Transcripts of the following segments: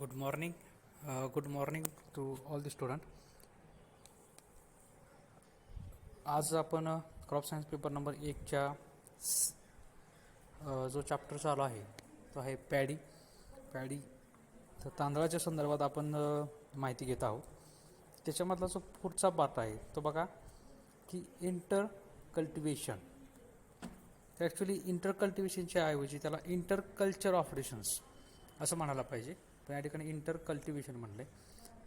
Good morning. Good morning to all the student. आज आपण crop science paper number 1च्या जो chapter चालू आहे तो आहे पॅडी. तर तांदळाच्या संदर्भात आपण माहिती घेत आहोत. त्याच्यामधला जो पुढचा पार्ट आहे तो बघा की इंटर कल्टिवेशन. तर ॲक्च्युली इंटर कल्टिवेशनच्या ऐवजी त्याला इंटर कल्चर ऑपरेशन्स असं म्हणायला पाहिजे, पण या ठिकाणी इंटर कल्टिवेशन म्हणलं आहे.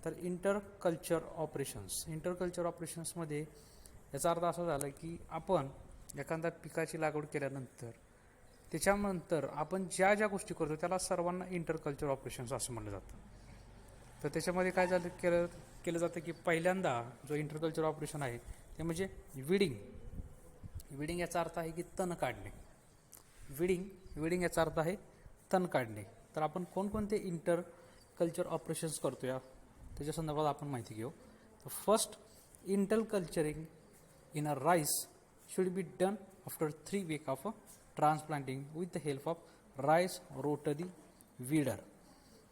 तर इंटर कल्चर ऑपरेशन्समध्ये याचा अर्थ असा झाला की आपण एखाद्या पिकाची लागवड केल्यानंतर त्याच्यानंतर आपण ज्या ज्या गोष्टी करतो त्याला सर्वांना इंटर कल्चर ऑपरेशन्स असं म्हणलं जातं. तर त्याच्यामध्ये काय केलं जातं की पहिल्यांदा जो इंटर कल्चर ऑपरेशन आहे ते म्हणजे विडिंग याचा अर्थ आहे की तण काढणे. विडिंग याचा अर्थ आहे तण काढणे. तर आपण कोणकोणते इंटर कल्चर ऑपरेशन्स करतो त्याच्या संदर्भात आपण माहिती घेऊ. तर first, inter culturing in a rice should be done after 3 weeks of transplanting with the help of rice rotary weeder.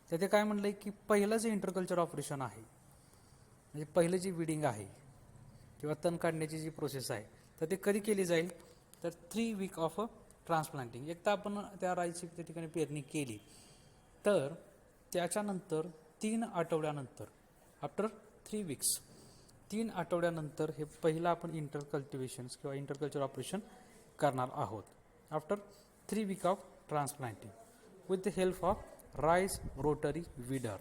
त्याचे काय म्हणलं आहे की पहिलं जे इंटरकल्चर ऑपरेशन आहे म्हणजे पहिलं जी विडिंग आहे किंवा तण काढण्याची जी प्रोसेस आहे तर ते कधी केली जाईल तर 3 weeks ऑफ ट्रान्सप्लांटिंग. एकदा आपण त्या राईची त्या ठिकाणी पेरणी केली तर त्याच्यानंतर 3 आठवड्यानंतर आफ्टर 3 weeks 3 आठवड्यानंतर हे पहिलं आपण इंटर कल्टिवेशन्स किंवा इंटरकल्चर ऑपरेशन करणार आहोत after 3 weeks of transplanting with the help of rice rotary weeder.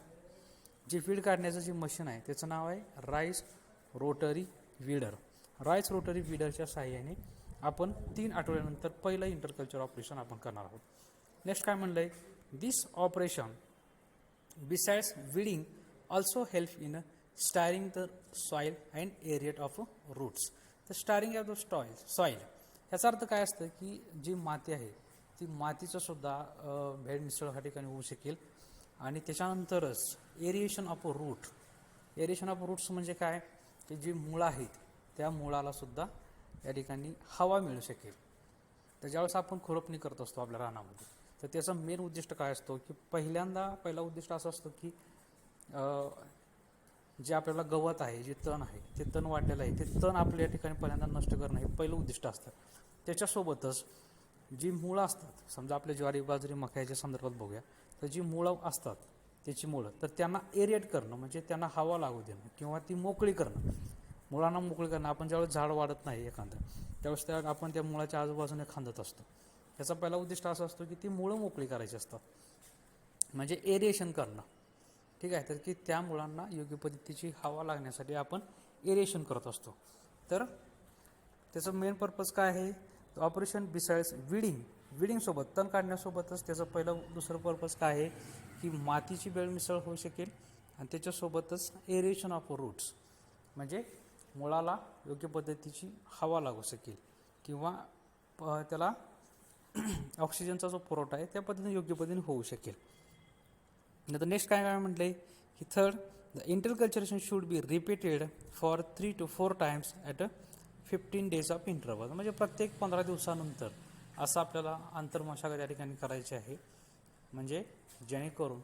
जे फीड काढण्याचं जे मशीन आहे त्याचं नाव आहे rice rotary weeder. Rice rotary वीडरच्या साहाय्याने आपण 3 आठवड्यानंतर पहिलं इंटरकल्चर ऑपरेशन आपण करणार आहोत. नेक्स्ट काय म्हणलं आहे, this operation besides weeding also help in stirring the soil and aerate of roots. तर स्टायरिंग ऑफ द सॉईल याचा अर्थ काय असतं की जी माती आहे ती मातीचं सुद्धा भेड मिसळ ह्या ठिकाणी होऊ शकेल. आणि त्याच्यानंतरच एरिएशन ऑफ रूट्स म्हणजे काय की जी मुळं आहेत त्या मुळाला सुद्धा या ठिकाणी हवा मिळू शकेल. तर ज्यावेळेस आपण खुरपणी करत असतो आपल्या रानामध्ये तर त्याचं मेन उद्दिष्ट काय असतो की पहिला उद्दिष्ट असं असतं की जे आपल्याला गवत आहे जे तण आहे ते तण वाढलेलं आहे ते तण आपल्या या ठिकाणी पहिल्यांदा नष्ट करणं हे पहिलं उद्दिष्ट असतं. त्याच्यासोबतच जी मुळं असतात, समजा आपल्या ज्वारी बाजरी मक्याच्या संदर्भात बघूया तर जी मुळं असतात त्याची मुळं तर त्यांना एरिएट करणं म्हणजे त्यांना हवा लागू देणं किंवा ती मोकळी करणं, मुळांना मोकळी करणं. आपण ज्यावेळेस झाड वाढत नाही एखादं त्यावेळेस आपण त्या मुळाच्या आजूबाजूने खांदत असतो. त्याचा पहिला उद्दिष्ट असं असतो की ती मुळं मोकळी करायची असतात म्हणजे एरिएशन करणं. ठीक आहे, तर की त्या मुलांना योग्य पद्धतीची हवा लागण्यासाठी आपण एरिएशन करत असतो. तर त्याचं मेन पर्पज काय आहे, ऑपरेशन बिसाइड्स विडिंगसोबत तण काढण्यासोबतच त्याचं दुसरं पर्पज काय आहे की मातीची मिसळ होऊ शकेल आणि त्याच्यासोबतच एरिएशन ऑफ रूट्स म्हणजे मुळाला योग्य पद्धतीची हवा लागू शकेल किंवा त्याला ऑक्सिजनचा जो पुरवठा आहे त्या पद्धतीने योग्य पद्धतीने होऊ शकेल. तर नेक्स्ट काय म्हटलं आहे की third, the interculturation should be repeated for 3 to 4 times at 15 days of interval. म्हणजे प्रत्येक 15 दिवसानंतर असं आपल्याला आंतरमशागत या ठिकाणी करायचे आहे म्हणजे जेणेकरून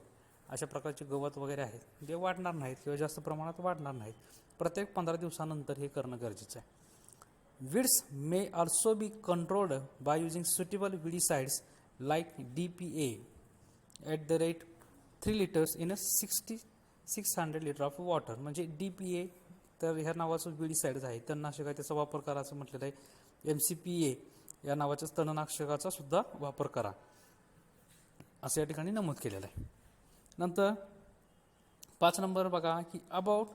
अशा प्रकारचे गवत वगैरे आहेत जे वाढणार नाहीत किंवा जास्त प्रमाणात वाढणार नाहीत. प्रत्येक 15 दिवसानंतर हे करणं गरजेचं आहे. Weeds may also be controlled by using suitable weedicides like DPA at the rate 3 liters in a 600 liter of water. म्हणजे DPA तर ह्या नावाचं विडीसाइड्स आहे तणनाशक आहे त्याचा वापर करा असं म्हटलेलं आहे. MCPA या नावाच्या तणनाशकाचा सुद्धा वापर करा असं या ठिकाणी नमूद केलेलं आहे. नंतर 5 नंबर बघा की about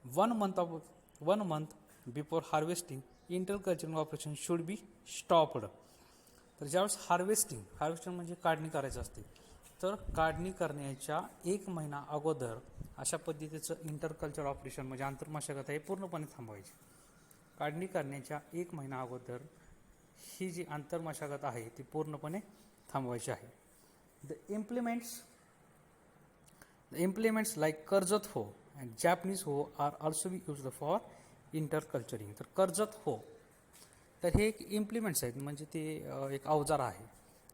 1 month before harvesting interculturing operation should be stopped. तर ज्यावेळेस हार्वेस्टिंग म्हणजे काढणी करायची असते तर काढणी करण्याच्या 1 महिना अगोदर अशा पद्धतीचं इंटरकल्चर ऑपरेशन म्हणजे आंतरमशागत आहे पूर्णपणे थांबवायची. काढणी करण्याच्या 1 महिना अगोदर ही जी आंतरमशागत आहे ती पूर्णपणे थांबवायची आहे. The implements like Karjat hoe and Japanese hoe are also be used for interculturing. तर कर्जत हो तर हे एक इम्प्लिमेंट्स आहेत म्हणजे ते एक अवजार आहे.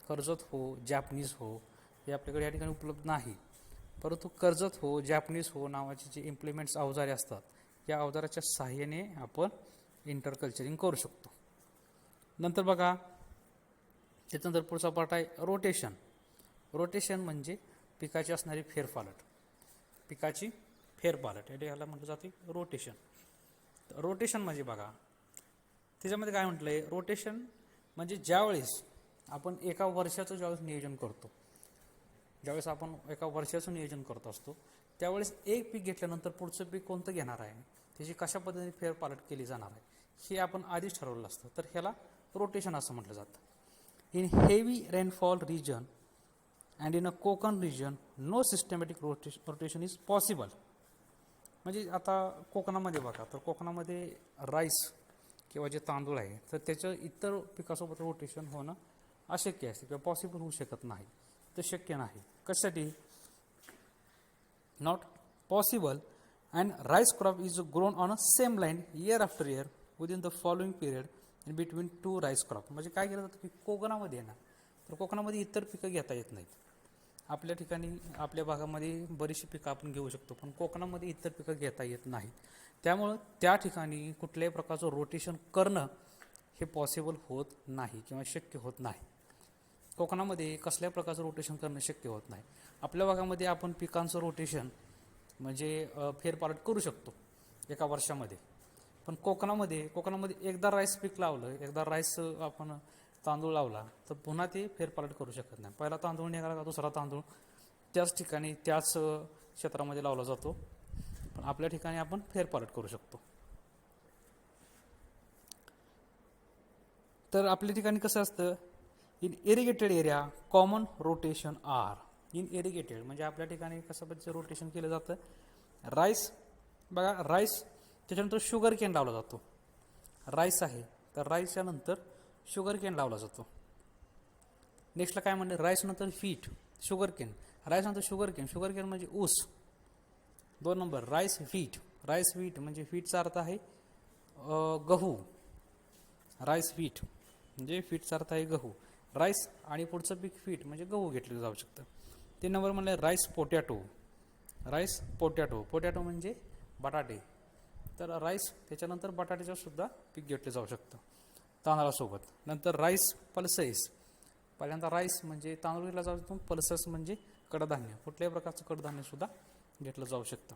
कर्जत हो जॅपनीज हो हे आपल्याकडे या ठिकाणी उपलब्ध नाही परंतु कर्जत हो, जॅपनीज हो नावाचे जे इम्प्लिमेंट्स अवजारे असतात, या अवजाराच्या सहाय्याने आपण इंटरकल्चरिंग करू शकतो. नंतर बघा, त्याच्यानंतर पुढचा पार्ट आहे रोटेशन. रोटेशन म्हणजे पिकाची असणारी फेरपालट, पिकाची फेरपालट याला म्हटलं जाते रोटेशन. रोटेशन म्हणजे बघा, त्याच्यामध्ये काय म्हटलं आहे, रोटेशन म्हणजे ज्यावेळेस आपण एका वर्षाचं ज्यावेळेस नियोजन करतो, ज्यावेळेस आपण एका वर्षाचं नियोजन करत असतो, त्यावेळेस एक पीक घेतल्यानंतर पुढचं पीक कोणतं घेणार आहे, त्याची कशा पद्धतीने फेरपालट केली जाणार आहे, हे आपण आधीच ठरवलं असतं. तर ह्याला रोटेशन असं म्हटलं जातं. In heavy rainfall region and in a Konkan region no systematic rotation is possible. म्हणजे आता कोकणामध्ये बघा, तर कोकणामध्ये राईस किंवा जे तांदूळ आहे, तर त्याचं इतर पिकासोबत रोटेशन होणं अशक्य असते किंवा पॉसिबल होऊ शकत नाही, तर शक्य नाही. कशासाठी? Not possible. And rice crop is grown on a same line year after year within the following period in between two rice crop. म्हणजे काय केलं जातं की कोकणामध्ये आहे ना, तर कोकणामध्ये इतर पिकं घेता येत नाहीत. आपल्या ठिकाणी आपल्या भागामध्ये बरीचशी पिकं आपण घेऊ शकतो, पण कोकणामध्ये इतर पिकं घेता येत नाहीत. त्यामुळं त्या ठिकाणी कुठल्याही प्रकारचं रोटेशन करणं हे पॉसिबल होत नाही किंवा शक्य होत नाही. कोकणामध्ये कसल्या प्रकारचं रोटेशन करणं शक्य होत नाही. आपल्या भागामध्ये आपण पिकांचं रोटेशन म्हणजे फेरपालट करू शकतो एका वर्षामध्ये, पण कोकणामध्ये एकदा राईस पीक लावलं, एकदा राईस आपण तांदूळ लावला, तर पुन्हा ते फेरपालट करू शकत नाही. पहिला तांदूळ निघाला का दुसरा तांदूळ त्याच ठिकाणी त्याच क्षेत्रामध्ये लावला जातो, पण आपल्या ठिकाणी आपण फेरपालट करू शकतो. तर आपल्या ठिकाणी कसं असतं, in irrigated area common rotation are. In irrigated म्हणजे आपल्या ठिकाणी कसं पद्धतीचं रोटेशन केलं जातं. राईस बघा, राईस त्याच्यानंतर शुगर केन लावला जातो. राईस आहे तर राईसच्या नंतर शुगर केन लावला जातो. नेक्स्टला काय म्हणलं, राईस नंतर व्हीट, शुगर केन, राईस नंतर शुगर केन म्हणजे ऊस. 2 नंबर राईस व्हीट म्हणजे व्हीटचा अर्थ आहे गहू. राईस व्हीट म्हणजे व्हीटचा अर्थ आहे गहू. राईस आणि पुढचं पीक व्हीट म्हणजे गहू घेतलं जाऊ शकतं. 3 नंबर म्हणलं राईस पोटॅटो म्हणजे बटाटे. तर राईस त्याच्यानंतर बटाट्याचं सुद्धा पीक घेतलं जाऊ शकतं तांदळासोबत. नंतर राईस पल्सेस, पहिल्यांदा राईस म्हणजे तांदूळ घेतला जाऊ शकतो, पल्सेस म्हणजे कडधान्य, कुठल्याही प्रकारचं कडधान्य सुद्धा घेतलं जाऊ शकतं.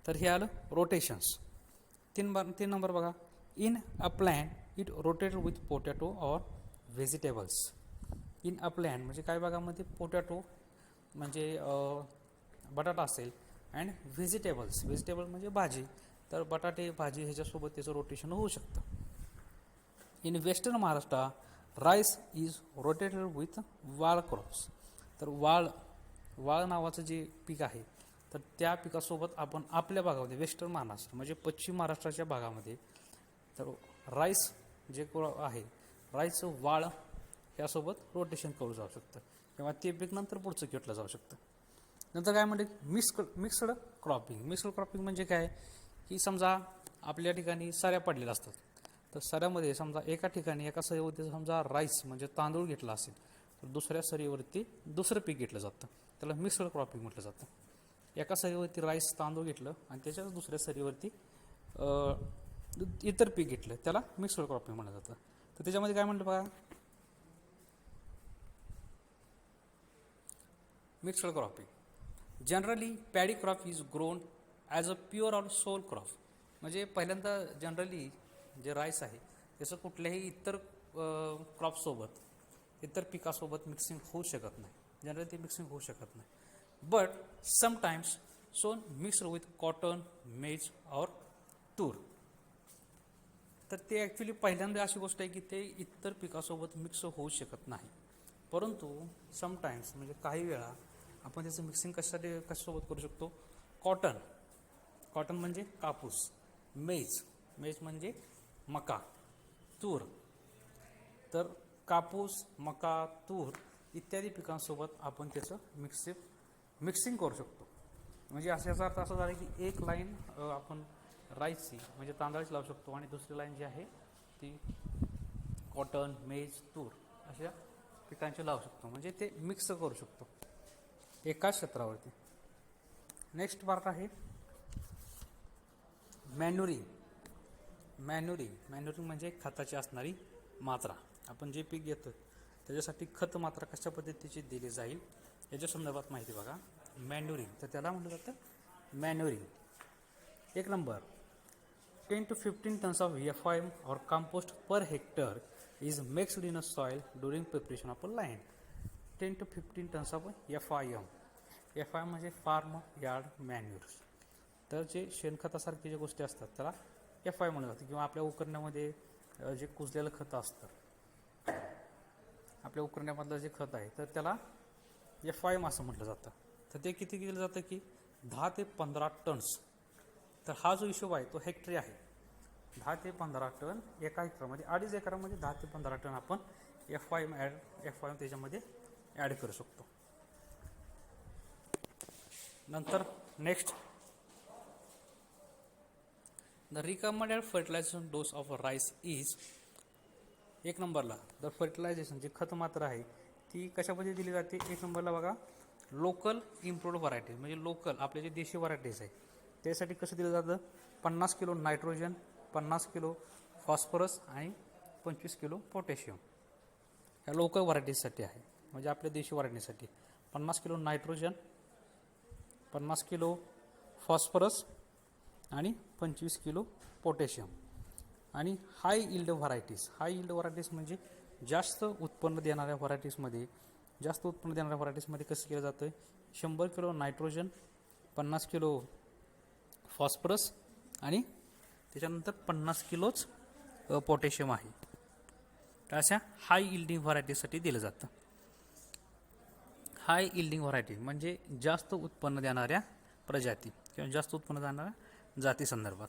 तर हे आलं रोटेशन्स. 3 नंबर बघा, in a plant it rotated with potato or vegetables. In a plant म्हणजे काय भागामध्ये पोटॅटो म्हणजे बटाटा असेल, अँड व्हेजिटेबल म्हणजे भाजी, तर बटाटे भाजी ह्याच्यासोबत त्याचं रोटेशन होऊ शकतं. In western Maharashtra rice is rotated with वाळ क्रॉप्स. तर वाळ नावाचं जे पीक आहे, तर त्या पिकासोबत आपण आपल्या भागामध्ये वेस्टर्न महाराष्ट्र म्हणजे पश्चिम महाराष्ट्राच्या भागामध्ये तर राईस जे आहे, राईसचं वाळ यासोबत रोटेशन करू जाऊ शकतं किंवा ते पीक नंतर पुढचं घेतलं जाऊ शकतं. नंतर काय म्हणते मिक्स्ड क्रॉपिंग म्हणजे काय की समजा आपल्या ठिकाणी सऱ्या पडलेल्या असतात, तर सऱ्यामध्ये समजा एका ठिकाणी एका सरीवरती समजा राईस म्हणजे तांदूळ घेतला असेल, तर दुसऱ्या सरीवरती दुसरं पीक घेतलं जातं, त्याला मिक्स्ड क्रॉपिंग म्हटलं जातं. एका सरीवरती राईस तांदूळ घेतलं आणि त्याच्याच दुसऱ्या सरीवरती इतर पीक घेतलं, त्याला मिक्स्ड क्रॉपिंग म्हटलं जातं. तर त्याच्यामध्ये काय म्हणलं बघा, mixed cropping generally paddy crop is grown as a pure or soul crop. म्हणजे पहिल्यांदा जनरली जे राईस आहे त्याचं कुठल्याही इतर क्रॉपसोबत इतर पिकासोबत मिक्सिंग होऊ शकत नाही, जनरली ते मिक्सिंग होऊ शकत नाही. बट समटाईम्स सोन मिक्स्ड विथ कॉटन, मेज और तूर. तर ते ॲक्च्युली पहिल्यांदा अशी गोष्ट आहे की ते इतर पिकासोबत मिक्स होऊ शकत नाही, परंतु समटाईम्स म्हणजे काही वेळा आपण त्याचं मिक्सिंग कशासोबत करू शकतो. कॉटन म्हणजे कापूस, मेज म्हणजे मका, तूर. तर कापूस, मका, तूर इत्यादी पिकांसोबत आपण त्याचं मिक्सिंग करू शकतो. म्हणजे याचा अर्थ असा झाला की एक लाईन आपण राईसची म्हणजे तांदळाची लावू शकतो आणि दुसरी लाईन जी आहे ती कॉटन, मेज, तूर अशा पिकांची लावू शकतो, म्हणजे ते मिक्स करू शकतो. एकाच क्षेत्रावरती. नेक्स्ट पार्ट आहे मॅन्युरिंग. मॅन्युरिंग म्हणजे खताची असणारी मात्रा. आपण जे पीक घेतो त्याच्यासाठी खत मात्रा कशा पद्धतीची दिली जाईल याच्या संदर्भात माहिती बघा. मॅन्युरिंग तर त्याला म्हटलं जातं मॅन्युरिंग. 1 number 10 to 15 tons of FIM or compost per hectare is mixed in a soil during preparation of a line. 10 to 15 tons of FIM. FIM म्हणजे फार्म यार्ड मॅन्युअर्स. तर जे शेणखतासारखे जे गोष्टी असतात त्याला FI म्हणलं जातं. किंवा आपल्या उकरण्यामध्ये जे कुजलेलं खत असतं, आपल्या उकरण्यामधलं जे खत आहे तर त्याला FIM असं म्हटलं जातं. तर ते किती केलं जातं की 10 ते 15 टन्स. तर हा जो हिशोब आहे तो हेक्टरी आहे. 10 ते 15 टन एका एकरामध्ये. 2.5 एकरामध्ये 10 ते 15 टन आपण FIM त्याच्यामध्ये ॲड करू शकतो. नंतर next the recommended fertilisation dose of rice is. 1 नंबरला द फर्टिलायझेशन जी खत मात्रा आहे ती कशा पद्धतीने दिली जाते. 1 नंबरला बघा लोकल इम्प्रूव्ड व्हरायटीज म्हणजे लोकल आपले जे देशी व्हरायटीज आहे त्यासाठी कसं दिलं जातं. 50 किलो नायट्रोजन, 50 किलो फॉस्फरस आणि 25 किलो पोटॅशियम. ह्या लोकल व्हरायटीजसाठी आहे. म्हणजे आपल्या देशी व्हरायटीसाठी 50 किलो नायट्रोजन, 50 किलो फॉस्फरस आणि 25 किलो पोटॅशियम. आणि हाय इल्ड व्हरायटीज म्हणजे जास्त उत्पन्न देणाऱ्या व्हरायटीजमध्ये कसं केलं जातं. 100 किलो नायट्रोजन, 50 किलो फॉस्फरस आणि त्याच्यानंतर 50 किलोच पोटॅशियम आहे. तर अशा हाय इल्डिंग व्हरायटीसाठी दिलं जातं. हाय इल्डिंग व्हरायटी म्हणजे जास्त उत्पन्न देणाऱ्या प्रजाती किंवा जास्त उत्पन्न देणाऱ्या जाती संदर्भात.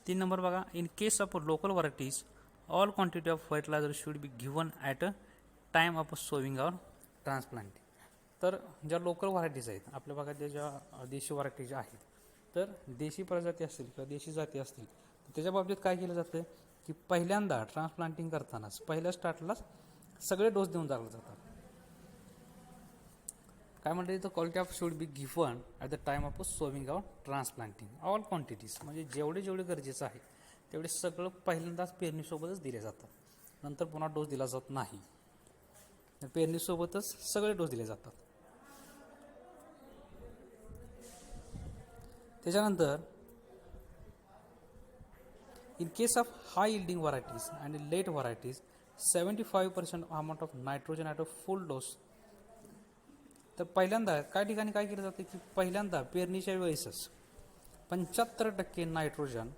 3 नंबर बघा in case of local varieties all quantity of fertiliser should be given at a time of sowing or transplanting. तर ज्या लोकल व्हरायटीज आहेत आपल्या भागातल्या ज्या देशी व्हरायटीज आहेत तर देशी प्रजाती असतील किंवा देशी जाती असतील तर त्याच्या बाबतीत काय केलं जातं की पहिल्यांदा ट्रान्सप्लांटिंग करतानाच पहिल्या स्टार्टलाच सगळे डोस देऊन जायला जातात. काय म्हणते तर quality of should be given at the time of sowing or transplanting all quantities म्हणजे जेवढे गरजेचं आहे तेवढे सगळं पहिल्यांदाच पेरणीसोबतच दिले जातात. नंतर पुन्हा डोस दिला जात नाही. पेरणीसोबतच सगळे डोस दिले जातात. त्याच्यानंतर in case of high yielding varieties आणि late varieties 75% amount of nitrogen at a full dose. तर पहिल्यांदा काही ठिकाणी काय केलं जातं की पहिल्यांदा पेरणीच्या वेळेसच 75% नायट्रोजन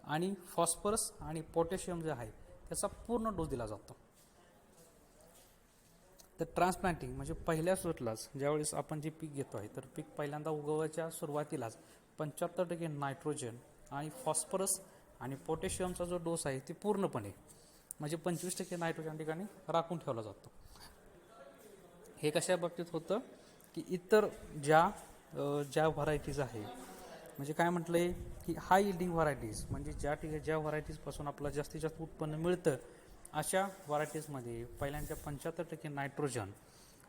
आणि फॉस्फरस आणि पोटॅशियम जे आहे त्याचा पूर्ण डोस दिला जातो. तर ट्रान्सप्लांटिंग म्हणजे पहिल्या सुरुवातीलाच ज्यावेळेस आपण जे पीक घेतो आहे तर पीक पहिल्यांदा उगवायच्या सुरुवातीलाच 75% नायट्रोजन आणि फॉस्फरस आणि पोटॅशियमचा जो डोस आहे ते पूर्णपणे म्हणजे 25% नायट्रोजन ठिकाणी राखून ठेवला जातो. हे कशा बाबतीत होतं की इतर ज्या व्हरायटीज आहे म्हणजे काय म्हटलं आहे की हाय यील्डिंग व्हरायटीज म्हणजे ज्या व्हरायटीजपासून आपल्याला जास्तीत जास्त उत्पन्न मिळतं अशा व्हरायटीजमध्ये पहिल्यांच्या 75% नायट्रोजन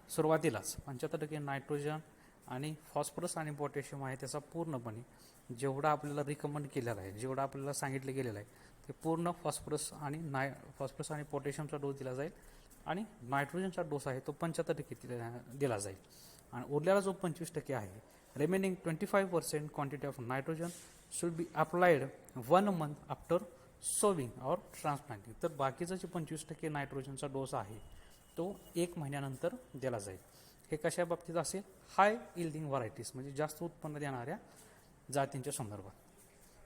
सुरुवातीलाच 75% नायट्रोजन आणि फॉस्फरस आणि पोटॅशियम आहे त्याचा पूर्णपणे जेवढा आपल्याला रिकमेंड केलेला आहे जेवढा आपल्याला सांगितलं गेलेलं आहे ते पूर्ण फॉस्फरस आणि पोटॅशियमचा डोस दिला जाईल आणि नायट्रोजनचा डोस आहे तो 75% दिला जाईल. आणि उरलेला जो 25% आहे remaining 25% quantity of nitrogen should be applied 1 month after sowing और ट्रान्सप्लांटिंग. तर बाकीचा जे 25% नायट्रोजनचा डोस आहे तो 1 महिन्यानंतर दिला जाईल. हे कशा बाबतीत असेल हाय यील्डिंग व्हरायटीज म्हणजे जास्त उत्पन्न देणाऱ्या जातींच्या संदर्भात.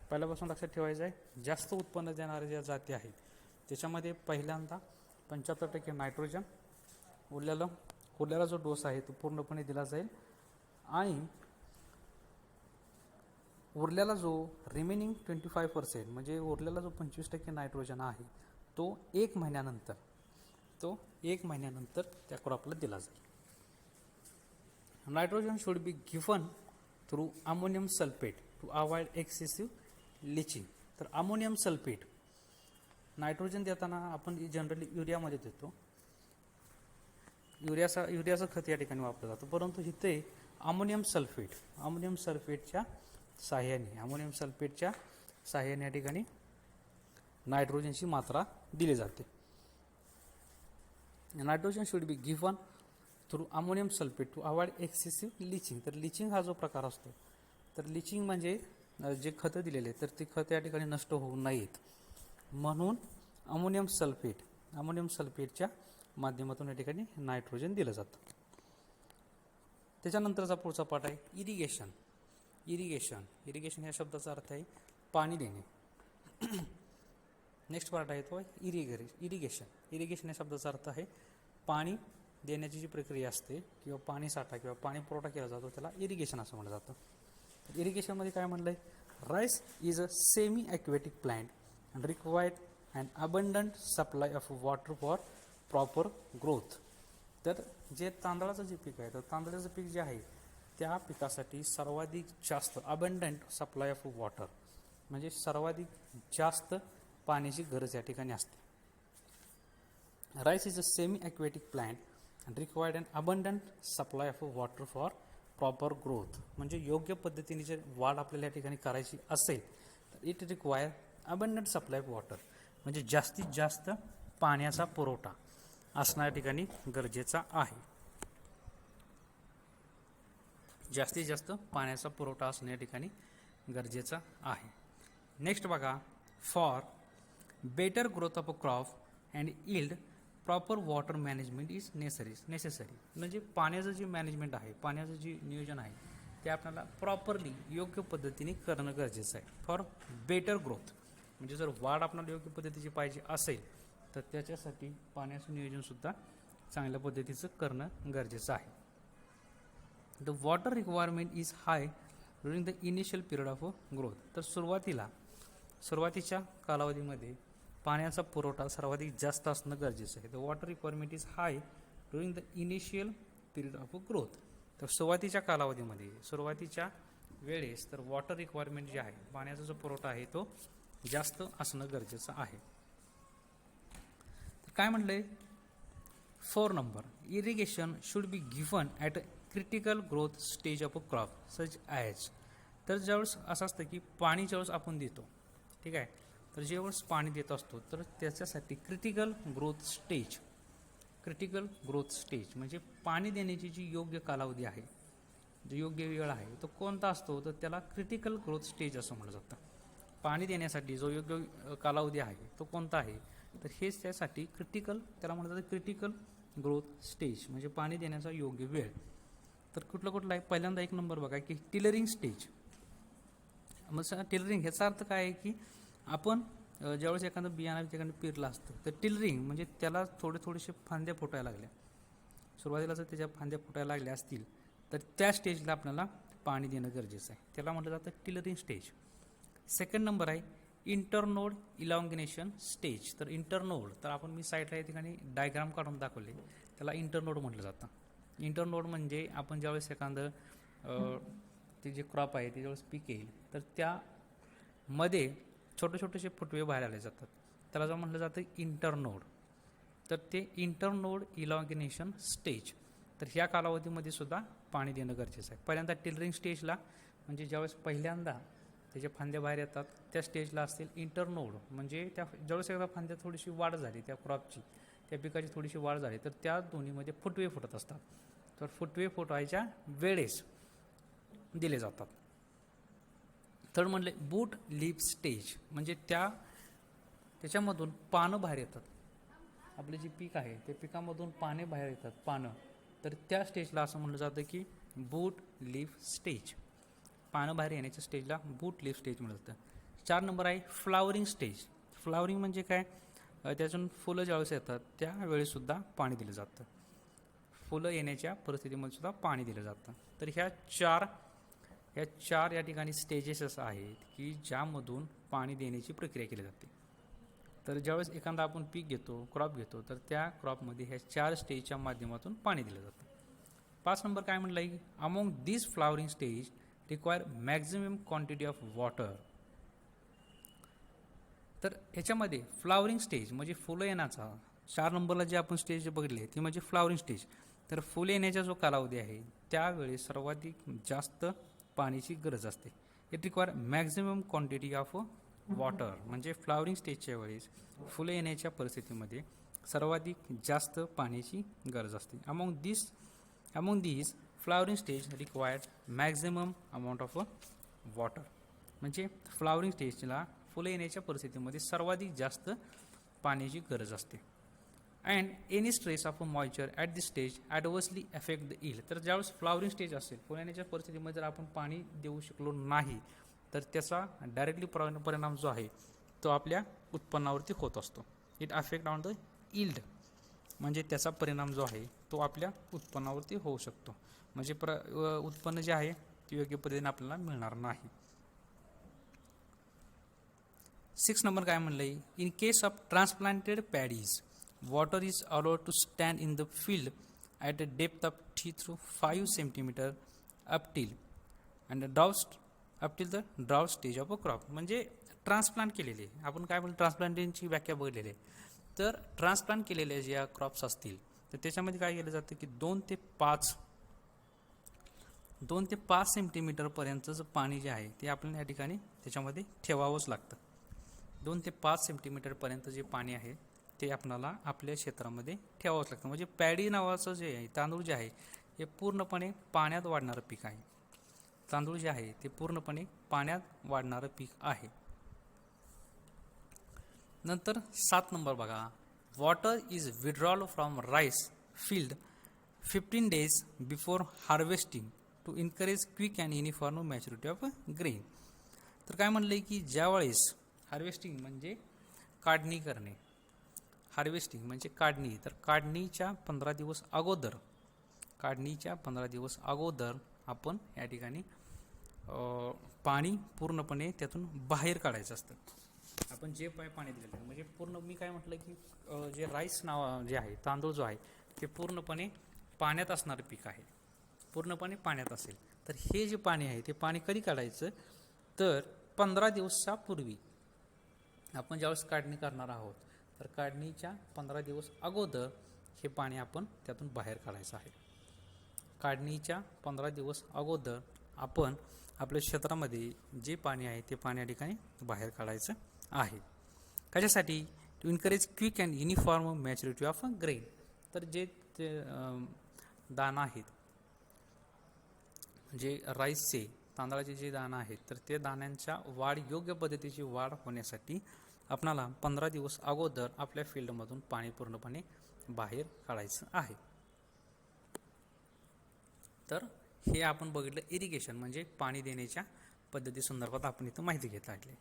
पहिल्यापासून लक्षात ठेवायचं आहे जास्त उत्पन्न देणाऱ्या ज्या जाती आहेत त्याच्यामध्ये पहिल्यांदा 75% नायट्रोजन उरलेला जो डोस आहे तो पूर्णपणे दिला जाईल आणि उरलेला जो रिमेनिंग 25% म्हणजे उरलेला जो 25% नायट्रोजन आहे तो 1 महिन्यानंतर त्या क्रॉपला दिला जाईल. Nitrogen should be given through ammonium sulphate to avoid excessive leaching. तर अमोनियम सल्फेट नायट्रोजन देताना आपण जनरली युरियामध्ये देतो युरियाचं खत या ठिकाणी वापरलं जातं, परंतु इथे अमोनियम सल्फेटच्या साह्याने या ठिकाणी नायट्रोजनची मात्रा दिली जाते. Nitrogen should be given through ammonium sulphate to avoid excessive leaching. तर लिचिंग हा जो प्रकार असतो, तर लिचिंग म्हणजे जे खतं दिलेले तर ते खतं या ठिकाणी नष्ट होऊ नयेत म्हणून अमोनियम सल्फेटच्या माध्यमातून या ठिकाणी नायट्रोजन दिलं जातं. त्याच्यानंतरचा पुढचा पाठ आहे इरिगेशन या शब्दाचा अर्थ आहे पाणी देणे. नेक्स्ट पार्ट आहे तो इरिगेशन या शब्दाचा अर्थ आहे पाणी देण्याची जी प्रक्रिया असते किंवा पाणी साठा किंवा पाणी पुरवठा केला जातो त्याला इरिगेशन असं म्हटलं जातं. इरिगेशनमध्ये काय म्हणलं आहे, rice is a semi aquatic plant and required and abundant supply of water for proper growth. तर जे तांदळाचं जे पीक आहे तर तांदळाचं पीक जे आहे त्या पिकासाठी सर्वाधिक जास्त अबंडंट सप्लाय ऑफ वॉटर म्हणजे सर्वाधिक जास्त पाण्याची गरज या ठिकाणी असते. Rice is a semi aquatic plant and required and abundant supply of water for proper growth म्हणजे योग्य पद्धतीने जर वाढ आपल्याला या ठिकाणी करायची असेल तर it require abundant supply of water म्हणजे जास्तीत जास्त पाण्याचा पुरवठा असणं या ठिकाणी गरजेचा आहे. जास्तीत जास्त पाण्याचा पुरवठा असणं या ठिकाणी गरजेचा आहे. नेक्स्ट बघा, for better growth of a crop and yield proper water management is necessary म्हणजे पाण्याचं जे मॅनेजमेंट आहे, पाण्याचं जे नियोजन आहे ते आपल्याला प्रॉपरली योग्य पद्धतीने करणं गरजेचं आहे. फॉर बेटर ग्रोथ म्हणजे जर वाढ आपल्याला योग्य पद्धतीची पाहिजे असेल तर त्याच्यासाठी पाण्याचं नियोजनसुद्धा चांगल्या पद्धतीचं करणं गरजेचं आहे. The water requirement is hi during the initial period of growth. तर सुरुवातीच्या कालावधीमध्ये पाण्याचा पुरवठा सर्वाधिक जास्त असणं गरजेचं आहे. The water requirement is hi during the initial period of growth. तर सुरुवातीच्या वेळेस तर वॉटर रिक्वायरमेंट जे आहे पाण्याचा जो पुरवठा आहे तो जास्त असणं गरजेचं आहे. तर काय म्हणलंय 4 number, irrigation should be given at a critical growth stage of a crop such as. तर ज्यावेळेस असं असतं की पाणी ज्यावेळेस आपण देतो, ठीक आहे, तर ज्यावेळेस पाणी देत असतो तर त्याच्यासाठी क्रिटिकल ग्रोथ स्टेज म्हणजे पाणी देण्याची जी योग्य कालावधी आहे, जो योग्य वेळ आहे तो कोणता असतो तर त्याला क्रिटिकल ग्रोथ स्टेज असं म्हटलं जातं. पाणी देण्यासाठी जो योग्य कालावधी आहे तो कोणता आहे तर हेच त्यासाठी त्याला म्हटलं जातं क्रिटिकल ग्रोथ स्टेज म्हणजे पाणी देण्याचा योग्य वेळ. तर कुठलं आहे, पहिल्यांदा 1 नंबर बघा की टिलरिंग स्टेज. मग टिलरिंग ह्याचा अर्थ काय आहे की आपण ज्यावेळेस एखादं बियाणं ठिकाणी पेरलं असतं तर टिलरिंग म्हणजे त्याला थोडेसे फांद्या फुटायला लागल्या, सुरुवातीला जर त्याच्या फांद्या फुटायला लागल्या असतील तर त्या स्टेजला आपल्याला पाणी देणं गरजेचं आहे, त्याला म्हटलं जातं टिलरिंग स्टेज. 2nd नंबर आहे इंटरनोड इलॉंगिनेशन स्टेज. तर इंटरनोड तर मी साईडला या ठिकाणी डायग्राम काढून दाखवले, त्याला इंटरनोड म्हटलं जातं. इंटरनोड म्हणजे आपण ज्यावेळेस एखादं ते जे क्रॉप आहे ते ज्यावेळेस पीक येईल तर त्यामध्ये छोटेसे फुटवे बाहेर आले जातात, त्याला जर म्हटलं जातं इंटरनोड. तर ते इंटरनोड इलॉंगिनेशन स्टेज तर ह्या कालावधीमध्ये सुद्धा पाणी देणं गरजेचं आहे. पहिल्यांदा टिलरिंग स्टेजला म्हणजे ज्यावेळेस पहिल्यांदा त्याच्या फांद्या बाहेर येतात त्या स्टेजला असतील इंटरनोड म्हणजे ज्यावेळेस एकदा फांद्या थोडीशी वाढ झाली त्या क्रॉपची, त्या पिकाची थोडीशी वाढ झाली तर त्या दोन्हीमध्ये फुटवे फुटत असतात, तर फुटवे फुटवायच्या वेळेस दिले जातात. 3rd म्हणले बूट लीफ स्टेज म्हणजे त्याच्यामधून पानं बाहेर येतात, आपले जे पीक आहे त्या पिकामधून पाने बाहेर येतात पानं, तर त्या स्टेजला असं म्हटलं जातं की बूट लीफ स्टेज. पानं बाहेर येण्याच्या स्टेजला बूट लीफ स्टेज म्हटलं जातं. 4 नंबर आहे फ्लावरिंग स्टेज. फ्लावरिंग म्हणजे काय, त्यातून फुलं ज्यावेळेस येतात त्यावेळेसुद्धा पाणी दिलं जातं, फुलं येण्याच्या परिस्थितीमध्ये सुद्धा पाणी दिलं जातं. तर ह्या चार या ठिकाणी स्टेजेस असं आहेत की ज्यामधून पाणी देण्याची प्रक्रिया केली जाते. तर ज्यावेळेस एखादा आपण पीक घेतो, क्रॉप घेतो, तर त्या क्रॉपमध्ये ह्या 4 स्टेजच्या माध्यमातून पाणी दिलं जातं. 5 नंबर काय म्हटलं आहे की among this flowering stage require maximum quantity of water. तर ह्याच्यामध्ये फ्लावरिंग स्टेज म्हणजे फुलं येण्याचा 4 नंबरला जे आपण स्टेज बघितले ती म्हणजे फ्लावरिंग स्टेज. तर फुले येण्याचा जो कालावधी आहे त्यावेळी सर्वाधिक जास्त पाण्याची गरज असते. It require maximum quantity of water, म्हणजे फ्लावरिंग स्टेजच्या वेळेस फुले येण्याच्या परिस्थितीमध्ये सर्वाधिक जास्त पाण्याची गरज असते. Among these flowering stage required maximum amount of water, म्हणजे फ्लावरिंग स्टेजला फुले येण्याच्या परिस्थितीमध्ये सर्वाधिक जास्त पाण्याची गरज असते. And any stress of moisture at this stage adversely affect the yield. तर ज्यावेळेस फ्लावरिंग स्टेज असेल, फुले येण्याच्या परिस्थितीमध्ये जर आपण पाणी देऊ शकलो नाही तर त्याचा डायरेक्टली परिणाम जो आहे तो आपल्या उत्पन्नावरती होत असतो. It affect on the yield, म्हणजे त्याचा परिणाम जो आहे तो आपल्या उत्पन्नावरती होऊ शकतो, म्हणजे उत्पन्न जे आहे ते योग्य पद्धतीने आपल्याला मिळणार नाही. 6 नंबर काय म्हणलंय, in case of transplanted paddies water is allowed to stand in the field at a depth of 3 to 5 centimeter up till the drought stage of a crop. म्हणजे ट्रान्सप्लांट केलेले, आपण काय बोलतो ट्रान्सप्लांटेशनची व्याख्या बघलेली आहे. तर ट्रान्सप्लांट केलेले ज्या क्रॉप्स असतील तर त्याच्यामध्ये काय केलं जातं की 2 ते 5 सेंटीमीटर पर्यंतचं पाणी जे आहे ते आपल्याला या ठिकाणी त्याच्यामध्ये ठेवावंच लागतं. 2 ते 5 सेंटीमीटर पर्यंत जे पाणी आहे ते आपल्याला आपल्या क्षेत्रामध्ये ठेवावंच लागतं. म्हणजे पॅडी नावाचं जे आहे, तांदूळ जे आहे हे पूर्णपणे पाण्यात वाढणारं पीक आहे. तांदूळ जे आहे ते पूर्णपणे पाण्यात वाढणारं पीक आहे. नंतर 7 नंबर बघा, water is withdrawal from rice field 15 days before harvesting to encourage quick and uniform maturity of grain. तर काय म्हणलंय की ज्यावेळेस हार्वेस्टिंग म्हणजे काढणी करणे, हार्वेस्टिंग म्हणजे काढणी, तर काढणीच्या 15 दिवस अगोदर आपण या ठिकाणी पाणी पूर्णपणे त्यातून बाहेर काढायचं असतं. आपण जे पाणी दिलेलं आहे म्हणजे पूर्ण, मी काय म्हटलं की जे राईस जे आहे, तांदूळ जो आहे ते पूर्णपणे पाण्यात असणारं पीक आहे, पूर्णपणे पाण्यात असेल. तर हे जे पाणी आहे ते पाणी कधी काढायचं, तर 15 दिवसापूर्वी आपण ज्यावेळेस काढणी करणार आहोत तर काढणीच्या 15 दिवस अगोदर हे पाणी आपण त्यातून बाहेर काढायचं आहे. काढणीच्या 15 दिवस अगोदर आपण आपल्या क्षेत्रामध्ये जे पाणी आहे ते पाणी या ठिकाणी बाहेर काढायचं आहे. कशासाठी, to encourage quick and uniform maturity of grain. तर जे दाणा आहेत, म्हणजे राईसचे, तांदळाचे जे दाणा आहेत तर ते दाण्यांच्या वाढ, योग्य पद्धतीची वाढ होण्यासाठी आपणाला 15 दिवस अगोदर आपल्या फील्डमधून पाणी पूर्णपणे बाहेर काढायचं आहे. तर हे आपण बघितलं इरिगेशन म्हणजे पाणी देण्याच्या पद्धती संदर्भात आपण इथं माहिती घेत आहे.